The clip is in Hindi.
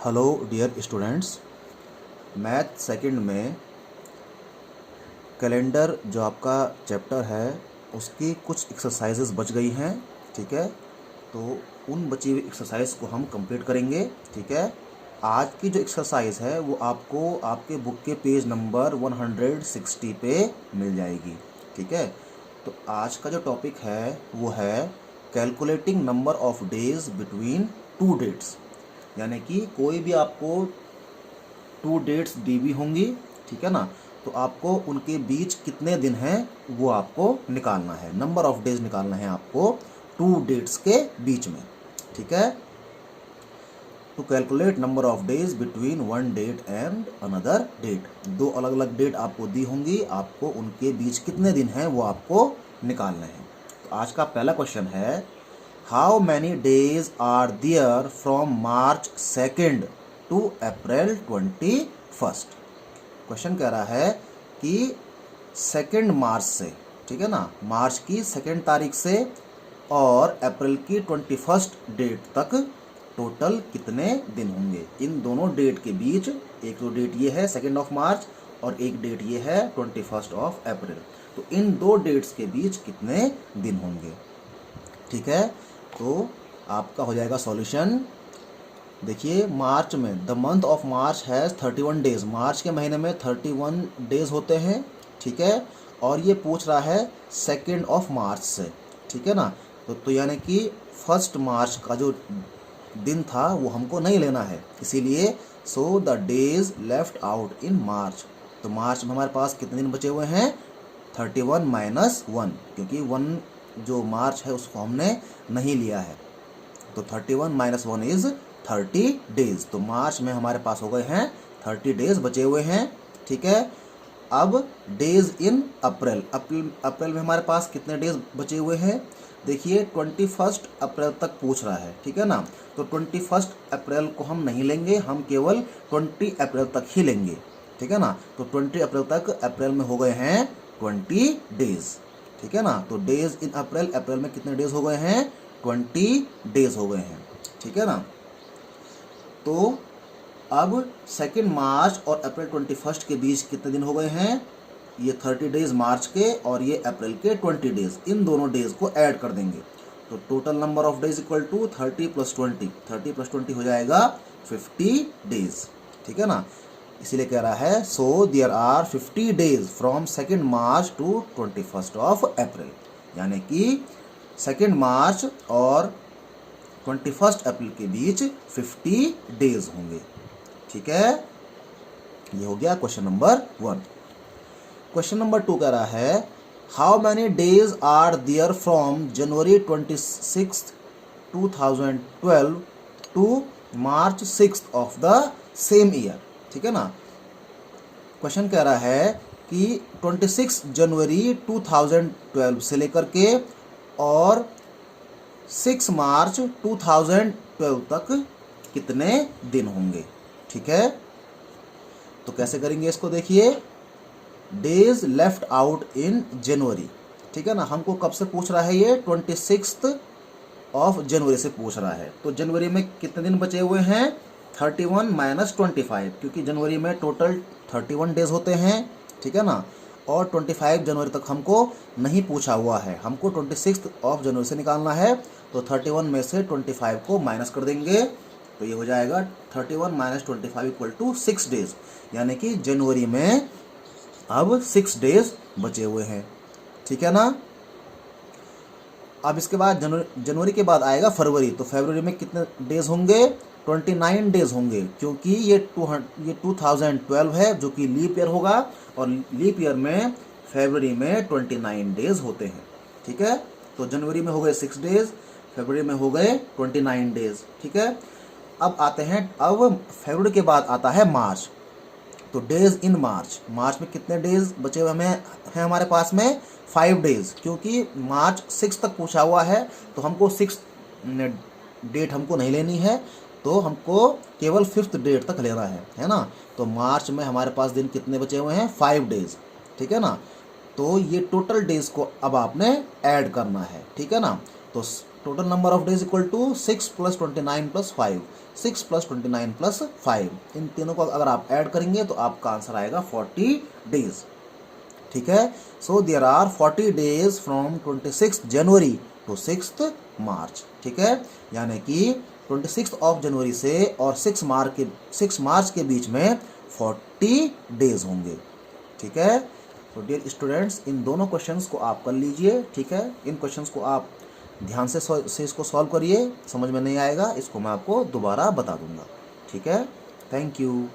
Hello dear students, math second में कैलेंडर जो आपका चैप्टर है उसकी कुछ एक्सरसाइजेस बच गई हैं। ठीक है, तो उन बची हुई एक्सरसाइज को हम कंप्लीट करेंगे। ठीक है, आज की जो एक्सरसाइज है वो आपको आपके बुक के पेज नंबर 160 पे मिल जाएगी। ठीक है, तो आज का जो टॉपिक है वो है calculating number of days between two dates. यानी कि कोई भी आपको टू डेट्स दी हुई होंगी, ठीक है ना, तो आपको उनके बीच कितने दिन हैं वो आपको निकालना है। नंबर ऑफ डेज निकालना है आपको टू डेट्स के बीच में। ठीक है, to calculate number of days between one date and another date. दो अलग अलग डेट आपको दी होंगी, आपको उनके बीच कितने दिन हैं वो आपको निकालने हैं। तो आज का पहला क्वेश्चन है, how many days are there from March 2 to April 21। Question कह रहा है कि 2 मार्च से, ठीक है ना, मार्च की 2 तारीख से और अप्रैल की 21 डेट तक टोटल कितने दिन होंगे। इन दोनों डेट के बीच, एक तो डेट ये है 2 मार्च और एक डेट ये है 21 अप्रैल, तो इन दो डेट्स के बीच कितने दिन होंगे। ठीक है, तो आपका हो जाएगा सॉल्यूशन। देखिए, मार्च में the month of March has 31 days. मार्च के महीने में 31 डेज होते हैं। ठीक है, और ये पूछ रहा है 2 मार्च से। ठीक है ना, तो यानी कि 1 मार्च का जो दिन था वो हमको नहीं लेना है, इसीलिए so the days left out in March. तो मार्च में हमारे पास कितने दिन बचे हुए हैं, 31 माइनस 1, क्योंकि 1 जो मार्च है उसको हमने नहीं लिया है। तो 31 माइनस 1 इज 30 डेज। तो मार्च में हमारे पास हो गए हैं 30 डेज बचे हुए हैं। ठीक है, अब डेज इन अप्रैल। अप्रैल में हमारे पास कितने डेज बचे हुए हैं। देखिए, 21 अप्रैल तक पूछ रहा है, ठीक है ना, तो 21 अप्रैल को हम नहीं लेंगे, हम केवल 20 अप्रैल तक ही लेंगे। ठीक है ना, तो 20 अप्रैल तक अप्रैल में हो गए हैं 20 डेज। ठीक है ना, तो डेज इन अप्रैल, अप्रैल में कितने डेज हो गए हैं, 20 डेज हो गए हैं। ठीक है ना, तो अब 2 मार्च और अप्रैल 21 के बीच कितने दिन हो गए हैं, ये 30 डेज मार्च के और ये अप्रैल के 20 डेज, इन दोनों डेज को ऐड कर देंगे। तो total number of days equal to 30 plus 20, 30 plus 20 हो जाएगा 50 डेज। ठीक है ना, इसीलिए कह रहा है so there are 50 days from 2 March to 21 April. यानी कि 2 मार्च और 21 अप्रैल के बीच 50 डेज होंगे। ठीक है, ये हो गया क्वेश्चन नंबर 1। क्वेश्चन नंबर 2 कह रहा है, how many days are there from January 26 2012 to March 6 of the same year. ठीक है ना, क्वेश्चन कह रहा है कि 26 जनवरी 2012 से लेकर के और 6 मार्च 2012 तक कितने दिन होंगे। ठीक है, तो कैसे करेंगे इसको। देखिए, डेज लेफ्ट आउट इन जनवरी। ठीक है ना, हमको कब से पूछ रहा है, ये 26 जनवरी से पूछ रहा है। तो जनवरी में कितने दिन बचे हुए हैं, 31 माइनस 25, क्योंकि जनवरी में टोटल 31 डेज होते हैं। ठीक है ना, और 25 जनवरी तक हमको नहीं पूछा हुआ है, हमको 26 जनवरी से निकालना है। तो 31 में से 25 को माइनस कर देंगे, तो ये हो जाएगा 31 माइनस 25 इक्वल टू 6 डेज। यानी कि जनवरी में अब 6 डेज बचे हुए हैं। ठीक है ना, अब इसके बाद जनवरी के बाद आएगा फरवरी। तो फरवरी में कितने डेज होंगे, 29 डेज होंगे, क्योंकि ये 2012 है जो कि लीप ईयर होगा, और लीप ईयर में फरवरी में 29 डेज होते हैं। ठीक है, तो जनवरी में हो गए 6 डेज, फरवरी में हो गए 29 डेज। ठीक है, अब आते हैं, अब फरवरी के बाद आता है मार्च। तो डेज इन मार्च, मार्च में कितने डेज बचे हुए हमें हैं हमारे पास में, 5 डेज, क्योंकि मार्च 6 तक पूछा हुआ है, तो हमको 6 डेट हमको नहीं लेनी है, तो हमको केवल 5th डेट तक लेना है ना। तो मार्च में हमारे पास दिन कितने बचे हुए हैं, 5 डेज। ठीक है ना, तो ये टोटल डेज को अब आपने ऐड करना है। ठीक है ना, तो total number of days equal to 6 + 29 + 5, 6 + 29 + 5। इन तीनों को अगर आप ऐड करेंगे तो आपका आंसर आएगा 40 डेज। ठीक है, so there are 40 days from 26 January to 6 March. ठीक है, यानी कि 26 जनवरी से और 6 मार्च के बीच में 40 डेज होंगे। ठीक है, तो डियर स्टूडेंट्स, इन दोनों क्वेश्चंस को आप कर लीजिए। ठीक है, इन क्वेश्चंस को आप ध्यान से इसको सॉल्व करिए। समझ में नहीं आएगा इसको मैं आपको दोबारा बता दूंगा। ठीक है, थैंक यू।